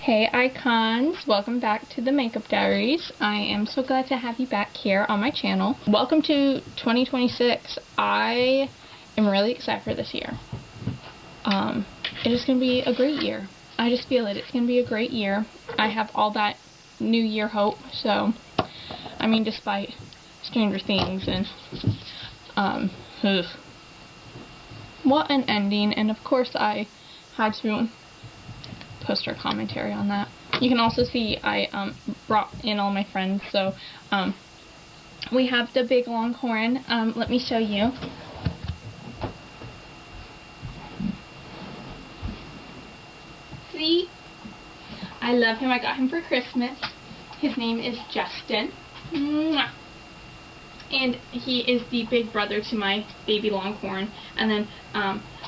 Hey icons, welcome back to the Makeup Diaries. I am so glad to have you back here on my channel. Welcome to 2026. I am really excited for this year. It is going to be a great year. I just feel it. It's going to be a great year. I have all that New Year hope. So, I mean, despite Stranger Things and, what an ending. And of course I had to post our commentary on that. You can also see I brought in all my friends, so we have the big longhorn. Let me show you. See? I love him. I got him for Christmas. His name is Justin. Mwah. And he is the big brother to my baby longhorn. And then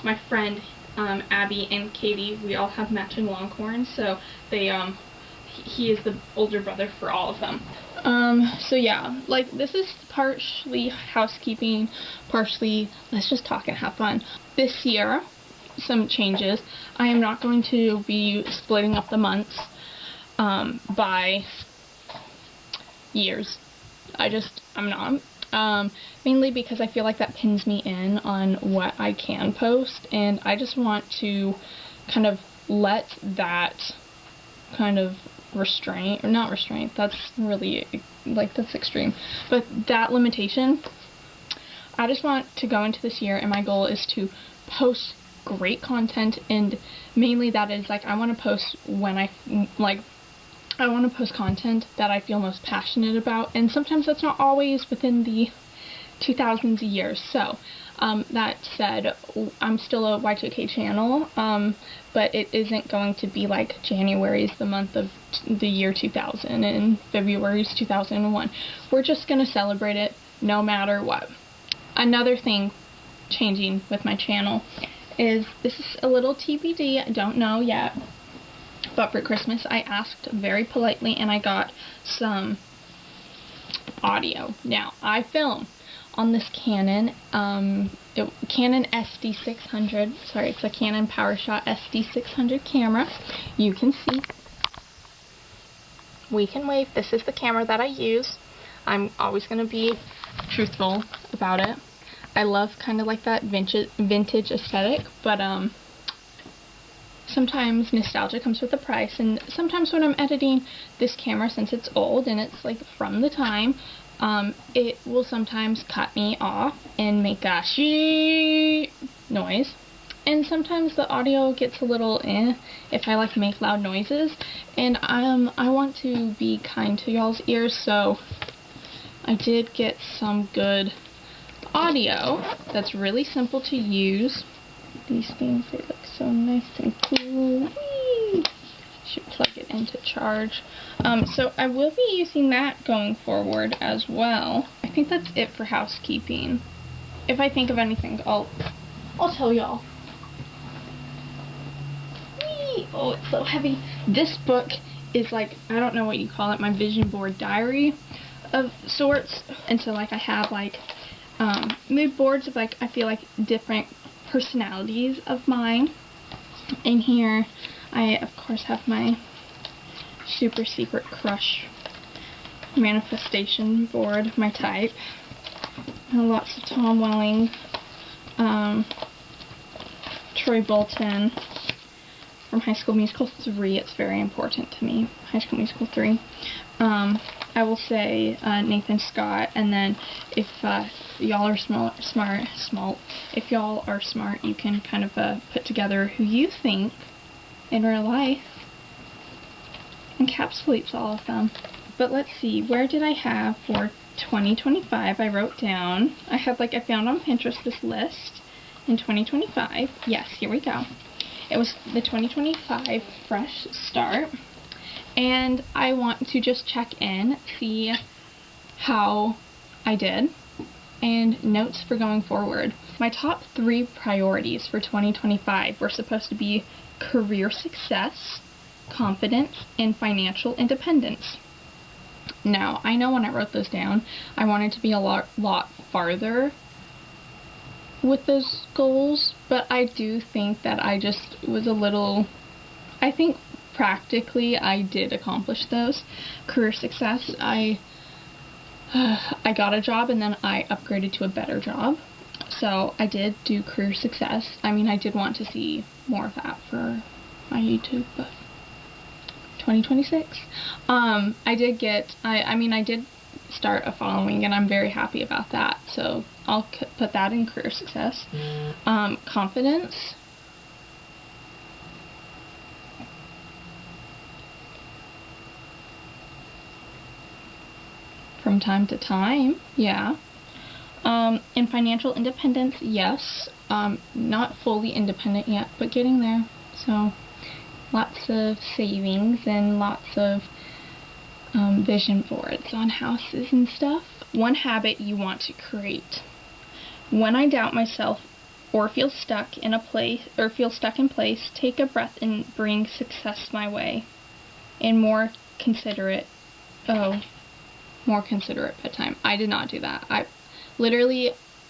my friend Abby and Katie, we all have matching longhorns, so they he is the older brother for all of them. So yeah, like, this is partially housekeeping, partially let's just talk and have fun. This year, some changes. I am not going to be splitting up the months by years. I'm not. Mainly because I feel like that pins me in on what I can post, and I just want to kind of let that kind of restraint, or not restraint, that's really, like, that's extreme, but that limitation, I just want to go into this year, and my goal is to post great content, and mainly that is, like, I want to post when I want to post content that I feel most passionate about, and sometimes that's not always within the 2000s years. So, that said, I'm still a Y2K channel, but it isn't going to be like January is the month of the year 2000 and February is 2001. We're just going to celebrate it no matter what. Another thing changing with my channel is, this is a little TBD, I don't know yet, but for Christmas I asked very politely and I got some audio. Now, I film on this Canon, Canon SD600, sorry, it's a Canon PowerShot SD600 camera. You can see, we can wave, this is the camera that I use. I'm always going to be truthful about it. I love kind of like that vintage aesthetic, but sometimes nostalgia comes with a price, and sometimes when I'm editing this camera, since it's old and it's like from the time, it will sometimes cut me off and make a shee noise, and sometimes the audio gets a little if I like make loud noises, and I want to be kind to y'all's ears, so I did get some good audio that's really simple to use. These things, they look so nice and cool. Whee! Should plug it in to charge. So I will be using that going forward as well. I think that's it for housekeeping. If I think of anything, I'll tell y'all. Oh, it's so heavy. This book is like, I don't know what you call it, my vision board diary of sorts. And so, like, I have like mood boards of, like, I feel like different personalities of mine. In here I of course have my super secret crush manifestation board, my type, and lots of Tom Welling, Troy Bolton from High School Musical 3. It's very important to me, High School Musical 3. I will say Nathan Scott, and then if y'all are smart, if y'all are smart, you can kind of put together who you think in real life encapsulates all of them. But let's see, where did I have for 2025? I wrote down, I found on Pinterest this list in 2025. Yes, here we go. It was the 2025 Fresh Start. And I want to just check in, see how I did, and notes for going forward. My top 3 priorities for 2025 were supposed to be career success, confidence, and financial independence. Now, I know when I wrote those down, I wanted to be a lot farther with those goals, but I do think that I just was a little, I think practically I did accomplish those. Career success, I got a job and then I upgraded to a better job. So I did do career success. I mean, I did want to see more of that for my YouTube, but 2026. I did start a following, and I'm very happy about that. So I'll put that in career success. Confidence. From time to time, yeah. In financial independence, yes. Not fully independent yet, but getting there. So lots of savings and lots of vision boards on houses and stuff. One habit you want to create. When I doubt myself or feel stuck in place, take a breath and bring success my way. And more considerate bedtime. I did not do that.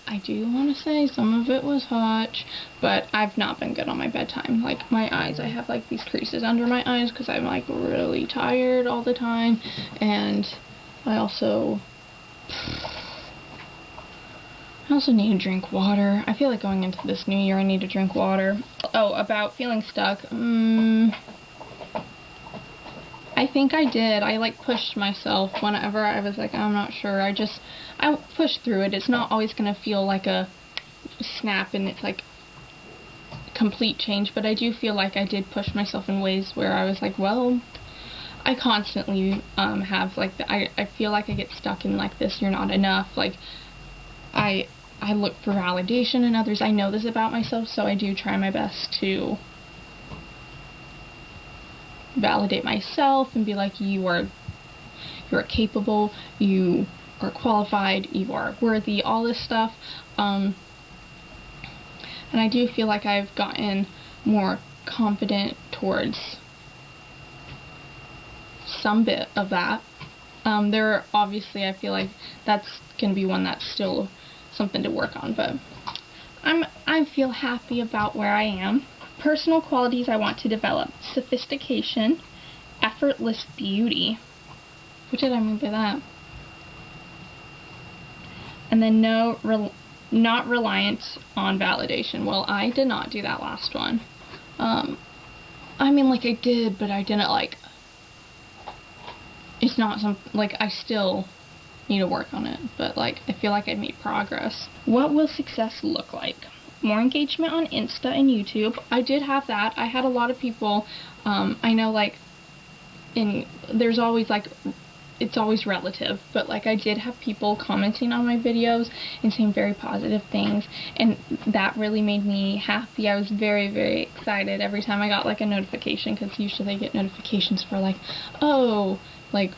I do want to say some of it was hotch, but I've not been good on my bedtime. Like, my eyes, I have like these creases under my eyes because I'm like really tired all the time, and I also need to drink water. I feel like going into this new year I need to drink water. Oh, about feeling stuck. I think I did. I like pushed myself whenever I was like, I'm not sure. I pushed through it. It's not always going to feel like a snap and it's like complete change, but I do feel like I did push myself in ways where I was like, well, I constantly have like I feel like I get stuck in like this, you're not enough. Like I look for validation in others. I know this about myself, so I do try my best to validate myself and be like, you are capable, you are qualified, you are worthy, all this stuff. And I do feel like I've gotten more confident towards some bit of that. There are obviously, I feel like that's gonna be one that's still something to work on, but I feel happy about where I am. Personal qualities I want to develop: sophistication, effortless beauty. What did I mean by that? And then not reliant on validation. Well, I did not do that last one. I mean, like, I did, but I didn't, like, it's not like, I still need to work on it, but, like, I feel like I made progress. What will success look like? More engagement on Insta and YouTube. I did have that. I had a lot of people, I know, like, there's always, like, it's always relative, but, like, I did have people commenting on my videos and saying very positive things, and that really made me happy. I was very, very excited every time I got, like, a notification, because usually I get notifications for, like, oh, like,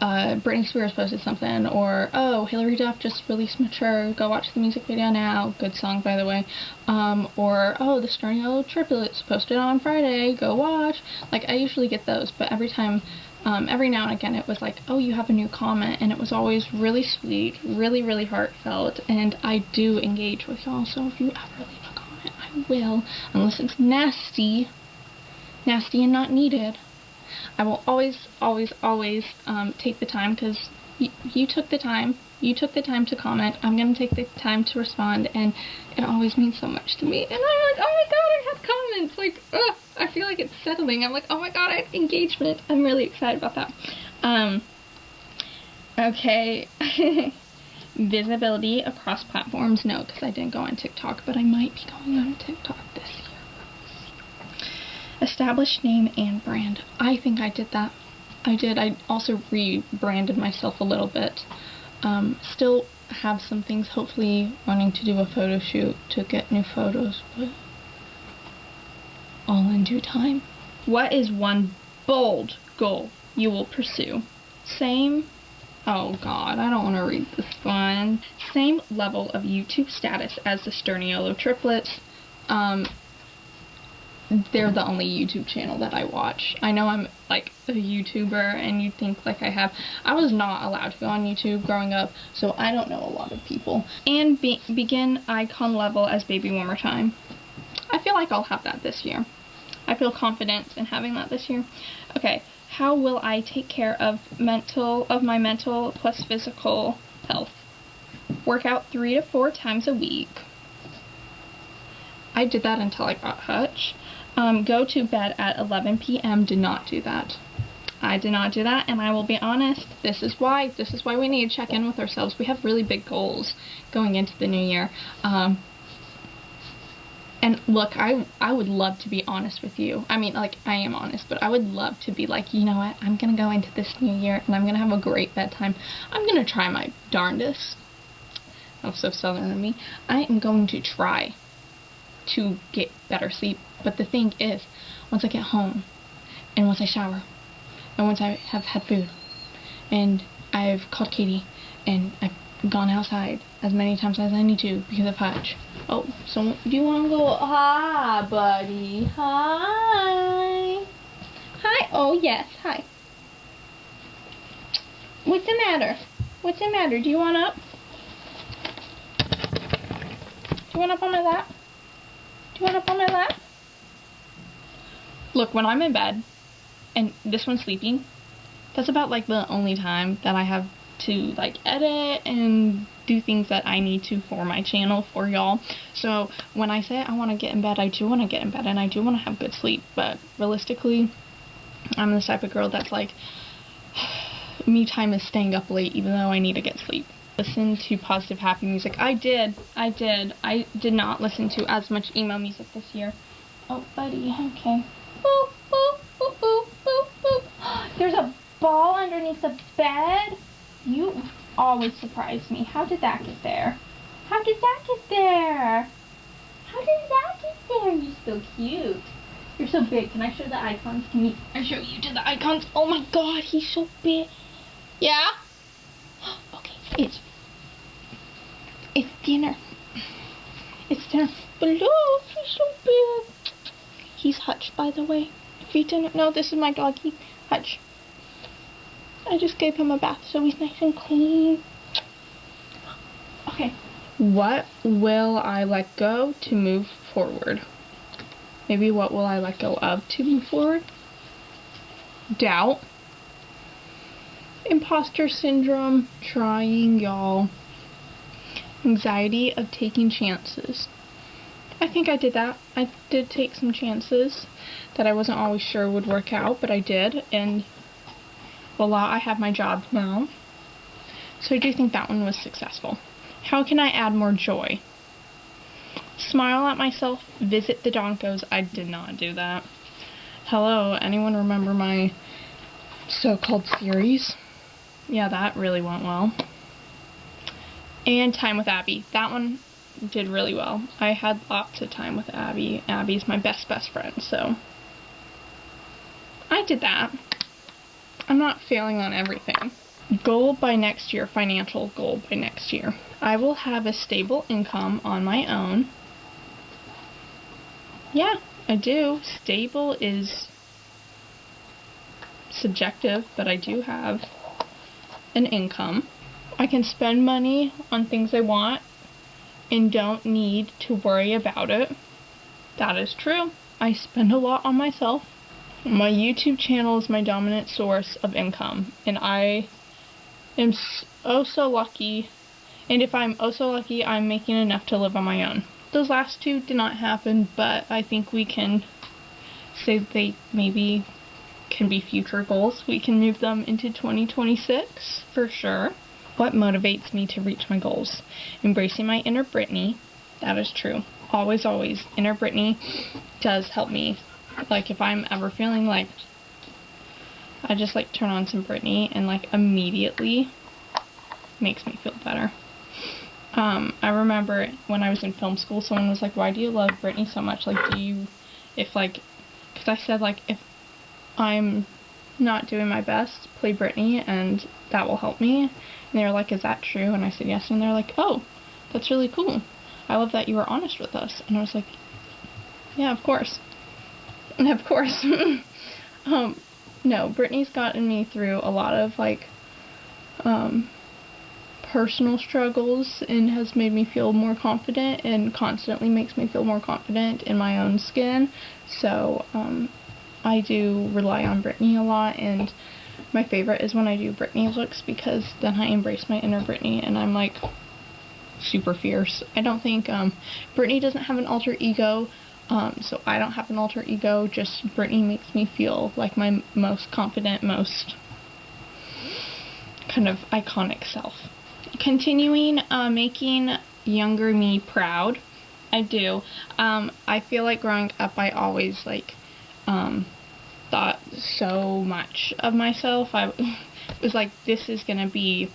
Britney Spears posted something, or, oh, Hilary Duff just released Mature, go watch the music video now, good song, by the way, or, oh, the Sturny Yellow Triplets posted on Friday, go watch. Like, I usually get those, but every time, every now and again, it was like, oh, you have a new comment, and it was always really sweet, really, really heartfelt, and I do engage with y'all, so if you ever leave a comment, I will, unless it's nasty and not needed. I will always, always, always take the time, because you took the time. You took the time to comment. I'm going to take the time to respond, and it always means so much to me. And I'm like, oh my god, I have comments. Like, ugh, I feel like it's settling. I'm like, oh my god, I have engagement. I'm really excited about that. Okay. Visibility across platforms. No, because I didn't go on TikTok, but I might be going on TikTok this year. Established name and brand. I think I did that. I did. I also rebranded myself a little bit. Still have some things, hopefully wanting to do a photo shoot to get new photos, but all in due time. What is one bold goal you will pursue? Oh god, I don't want to read this one. Same level of YouTube status as the Sturny Yellow Triplets. They're the only YouTube channel that I watch. I know I'm, like, a YouTuber, and you'd think, like, I was not allowed to go on YouTube growing up, so I don't know a lot of people. And begin icon level as Baby One More Time. I feel like I'll have that this year. I feel confident in having that this year. Okay, how will I take care of my mental plus physical health? Work out 3 to 4 times a week. I did that until I got Hutch. Go to bed at 11 p.m. Did not do that. I did not do that, and I will be honest, this is why we need to check in with ourselves. We have really big goals going into the new year. And look, I would love to be honest with you. I mean, like, I am honest, but I would love to be like, you know what, I'm gonna go into this new year, and I'm gonna have a great bedtime. I'm gonna try my darndest. That's so southern of me. I am going to try to get better sleep. But the thing is, once I get home, and once I shower, and once I have had food, and I've called Katie, and I've gone outside as many times as I need to because of Hutch. Oh, so do you want to go? Hi, buddy. Hi. Hi. Oh, yes. Hi. What's the matter? What's the matter? Do you want up? Do you want up on my lap? Do you want up on my lap? Look, when I'm in bed, and this one's sleeping, that's about, like, the only time that I have to, like, edit and do things that I need to for my channel, for y'all. So, when I say I want to get in bed, I do want to get in bed, and I do want to have good sleep, but realistically, I'm the type of girl that's like, me time is staying up late even though I need to get sleep. Listen to positive, happy music. I did not listen to as much emo music this year. Oh, buddy, okay. Boop, boop, boop, boop, boop, boop. There's a ball underneath the bed. You always surprise me. How did that get there? How did that get there? How did that get there? You're so cute. You're so big. Can I show the icons? Can I show you to the icons? Oh my god, he's so big. Yeah? Okay, it's dinner. It's dinner. But look, he's so big. He's Hutch, by the way. If you didn't know, this is my doggy, Hutch. I just gave him a bath, so he's nice and clean. Okay. What will I let go to move forward? Maybe what will I let go of to move forward? Doubt. Imposter syndrome. Trying, y'all. Anxiety of taking chances. I think I did that. I did take some chances that I wasn't always sure would work out, but I did, and voila, I have my job now. So I do think that one was successful. How can I add more joy? Smile at myself, visit the Donkos. I did not do that. Hello, anyone remember my so-called series? Yeah, that really went well. And time with Abby. That one did really well. I had lots of time with Abby. Abby's my best friend, so I did that. I'm not failing on everything. Goal by next year, financial goal by next year. I will have a stable income on my own. Yeah, I do. Stable is subjective, but I do have an income. I can spend money on things I want and don't need to worry about it. That is true. I spend a lot on myself. My YouTube channel is my dominant source of income, and I am oh so lucky, and if I'm oh so lucky, I'm making enough to live on my own. Those last two did not happen, but I think we can say they maybe can be future goals. We can move them into 2026 for sure. What motivates me to reach my goals? Embracing my inner Brittany. That is true. Always, always. Inner Brittany does help me. Like, if I'm ever feeling like, I just, like, turn on some Brittany and, like, immediately makes me feel better. I remember when I was in film school, someone was like, why do you love Brittany so much? Like, because I said, like, if I'm not doing my best, play Brittany, and that will help me. And they were like, is that true? And I said yes, and they're like, oh, that's really cool. I love that you were honest with us. And I was like, yeah, of course. And of course. No, Brittany's gotten me through a lot of, like, personal struggles and has made me feel more confident, and constantly makes me feel more confident in my own skin. So I do rely on Brittany a lot, and my favorite is when I do Brittany looks, because then I embrace my inner Brittany and I'm like super fierce. I don't think Brittany doesn't have an alter ego, so I don't have an alter ego, just Brittany makes me feel like my most confident, most kind of iconic self. Continuing making younger me proud. I do. I feel like growing up I always like thought so much of myself. I was like, this is gonna be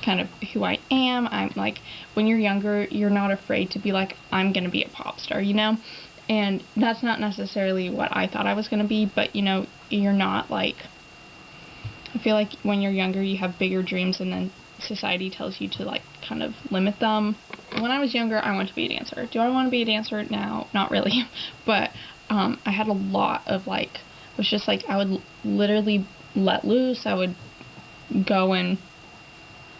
kind of who I am. I'm like, when you're younger, you're not afraid to be like, I'm gonna be a pop star, you know? And that's not necessarily what I thought I was gonna be, but you know, you're not like, I feel like when you're younger, you have bigger dreams, and then society tells you to like kind of limit them. When I was younger, I wanted to be a dancer. Do I want to be a dancer now? Not really. But I had a lot of like, it was just like, I would literally let loose. I would go and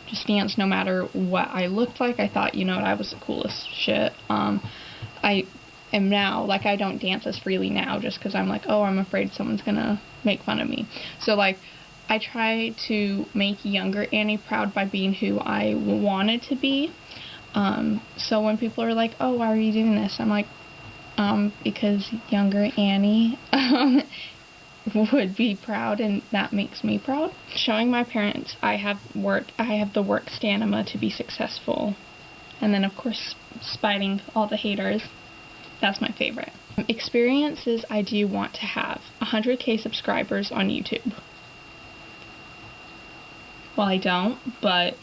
just dance no matter what I looked like. I thought, you know, I was the coolest shit. I am now, like, I don't dance as freely now just because I'm like, oh, I'm afraid someone's gonna make fun of me. So like, I try to make younger Annie proud by being who I wanted to be. So when people are like, oh, why are you doing this? I'm like, because younger Annie would be proud, and that makes me proud. Showing my parents I have the work stamina to be successful. And then of course spiting all the haters. That's my favorite. Experiences I do want to have. 100K subscribers on YouTube. Well, I don't, but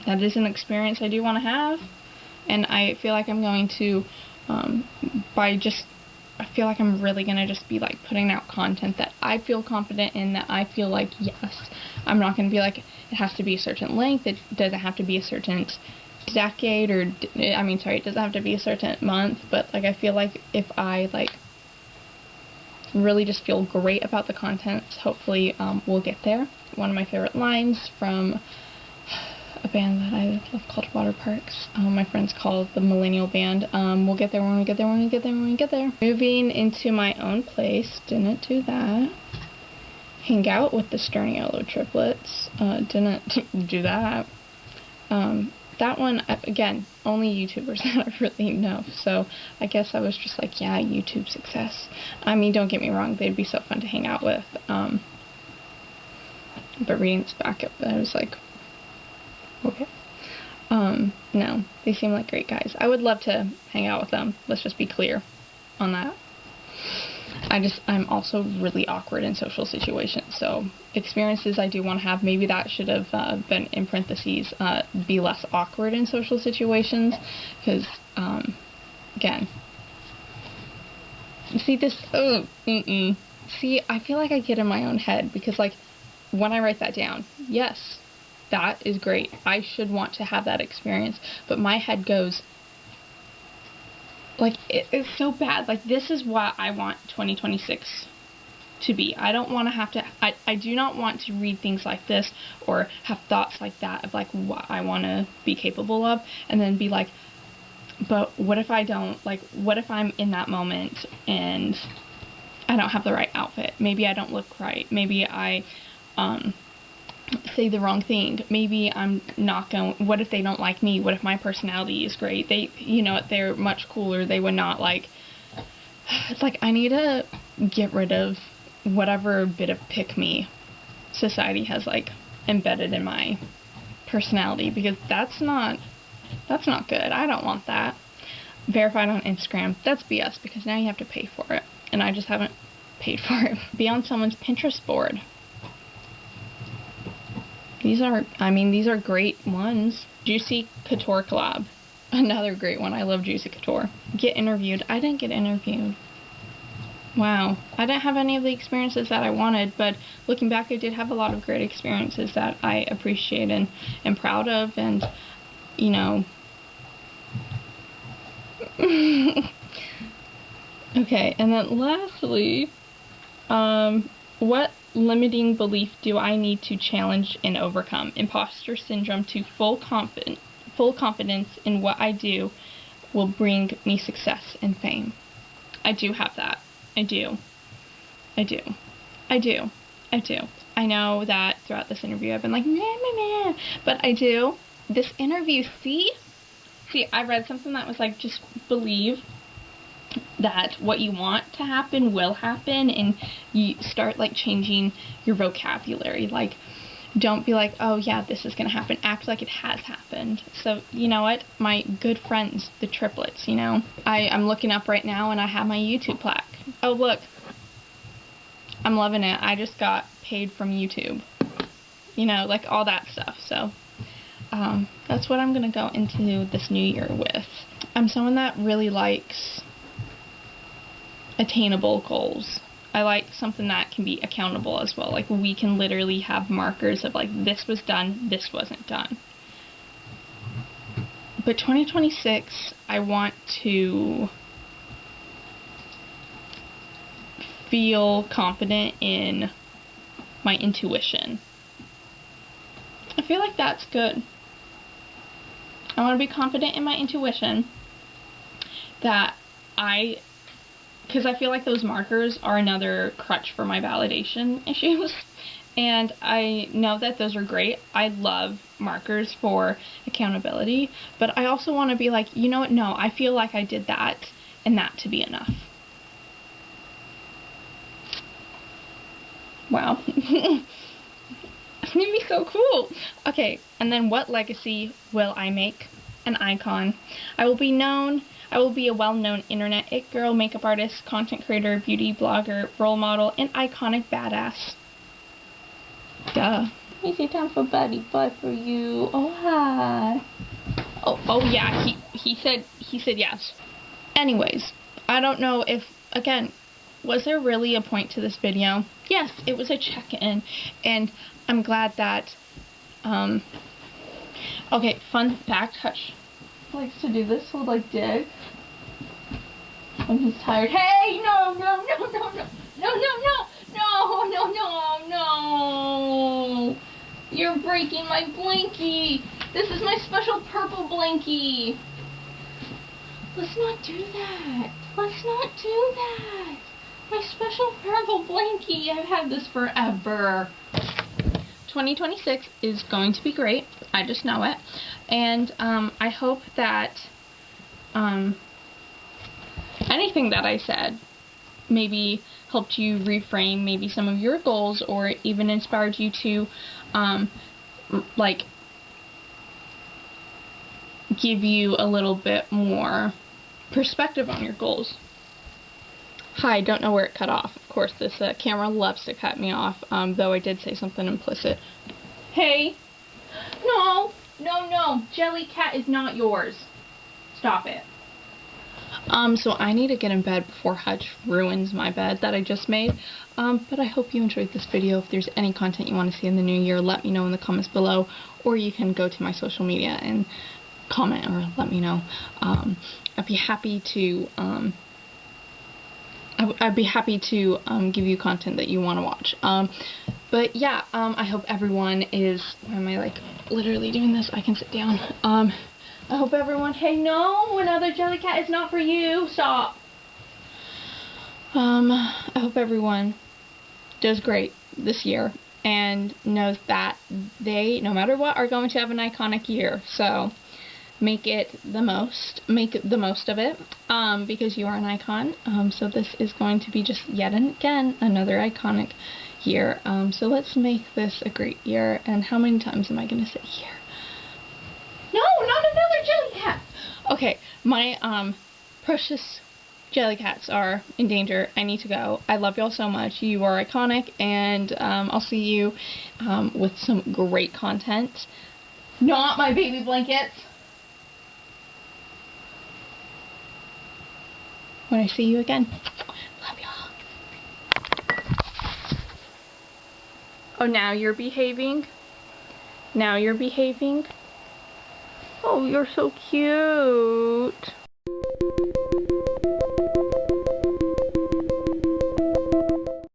that is an experience I do want to have. And I feel like I'm going to, I feel like I'm really going to just be like putting out content that I feel confident in, that I feel like, yes, I'm not going to be like, it has to be a certain length, it doesn't have to be a certain decade, or, it doesn't have to be a certain month, but like, I feel like if I like really just feel great about the content, hopefully we'll get there. One of my favorite lines from a band that I love called Water Parks. My friends call it the Millennial Band. We'll get there when we get there, when we get there, when we get there. Moving into my own place, didn't do that. Hang out with the Sterniolo triplets, didn't do that. That one, again, only YouTubers that I really know, so I guess I was just like, yeah, YouTube success. I mean, don't get me wrong, they'd be so fun to hang out with, but reading this back up, I was like, okay. No, they seem like great guys. I would love to hang out with them. Let's just be clear on that. I'm also really awkward in social situations, so experiences I do want to have, maybe that should have been in parentheses, be less awkward in social situations, because, again, see this, see, I feel like I get in my own head, because, like, when I write that down, yes, that is great, I should want to have that experience, but my head goes, like, it's so bad. Like, this is what I want 2026 to be. I don't want to have to, I do not want to read things like this or have thoughts like that of, like, what I want to be capable of, and then be like, but what if I don't, like, what if I'm in that moment and I don't have the right outfit? Maybe I don't look right. Maybe I, say the wrong thing. Maybe I'm not going, what if they don't like me? What if my personality is great? They, you know, they're much cooler. They would not like, it's like, I need to get rid of whatever bit of pick-me society has, like, embedded in my personality, because that's not good. I don't want that. Verified on Instagram, that's BS, because now you have to pay for it, and I just haven't paid for it. Be on someone's Pinterest board. These are great ones. Juicy Couture collab. Another great one. I love Juicy Couture. Get interviewed. I didn't get interviewed. Wow. I didn't have any of the experiences that I wanted, but looking back, I did have a lot of great experiences that I appreciate and am proud of, and, you know. Okay, and then lastly, What limiting belief do I need to challenge and overcome? Imposter syndrome to full confidence in what I do will bring me success and fame. I do have that. I do. I know that throughout this interview I've been like, meh, but I do. This interview, see, I read something that was like, just believe that what you want to happen will happen, and you start like changing your vocabulary. Like, don't be like, oh yeah, this is gonna happen. Act like it has happened. So, you know what? My good friends, the triplets, you know? I'm looking up right now and I have my YouTube plaque. Oh, look. I'm loving it. I just got paid from YouTube. You know, like all that stuff. So, that's what I'm gonna go into this new year with. I'm someone that really likes attainable goals. I like something that can be accountable as well. Like, we can literally have markers of like, this was done, this wasn't done. But 2026, I want to feel confident in my intuition. I feel like that's good. I want to be confident in my intuition that because I feel like those markers are another crutch for my validation issues, and I know that those are great. I love markers for accountability, but I also want to be like, you know what, no, I feel like I did that, and that to be enough. Wow. It's gonna be so cool. Okay, and then what legacy will I make? An icon. I will be a well-known internet it girl, makeup artist, content creator, beauty blogger, role model, and iconic badass. Duh. Is it time for buddy boy for you? Oh, hi. Oh yeah, he said yes. Anyways, I don't know if, again, was there really a point to this video? Yes, it was a check-in, and I'm glad that, okay, fun fact, Hutch likes to do this, he'll like dig when he's tired. Hey, no, you're breaking my blankie. This is my special purple blankie. Let's not do that. My special purple blankie. I've had this forever. 2026 is going to be great. I just know it. And I hope that anything that I said maybe helped you reframe maybe some of your goals, or even inspired you to like give you a little bit more perspective on your goals. Hi, don't know where it cut off. Of course, this camera loves to cut me off, though I did say something implicit. Hey! No! Jellycat is not yours. Stop it. So I need to get in bed before Hutch ruins my bed that I just made. But I hope you enjoyed this video. If there's any content you want to see in the new year, let me know in the comments below, or you can go to my social media and comment or let me know. I'd be happy to give you content that you want to watch. But yeah, I hope everyone is, why am I like literally doing this? I can sit down. I hope everyone, hey, no, another Jellycat is not for you. Stop. I hope everyone does great this year and knows that they, no matter what, are going to have an iconic year. So make the most of it, because you are an icon. So this is going to be just yet again another iconic year. So let's make this a great year. And how many times am I going to say year? No, not another Jellycat! Okay, my precious Jellycats are in danger. I need to go. I love y'all so much. You are iconic, and I'll see you with some great content. Not my baby blankets! When I see you again. Love y'all. Oh, now you're behaving? Now you're behaving? Oh, you're so cute.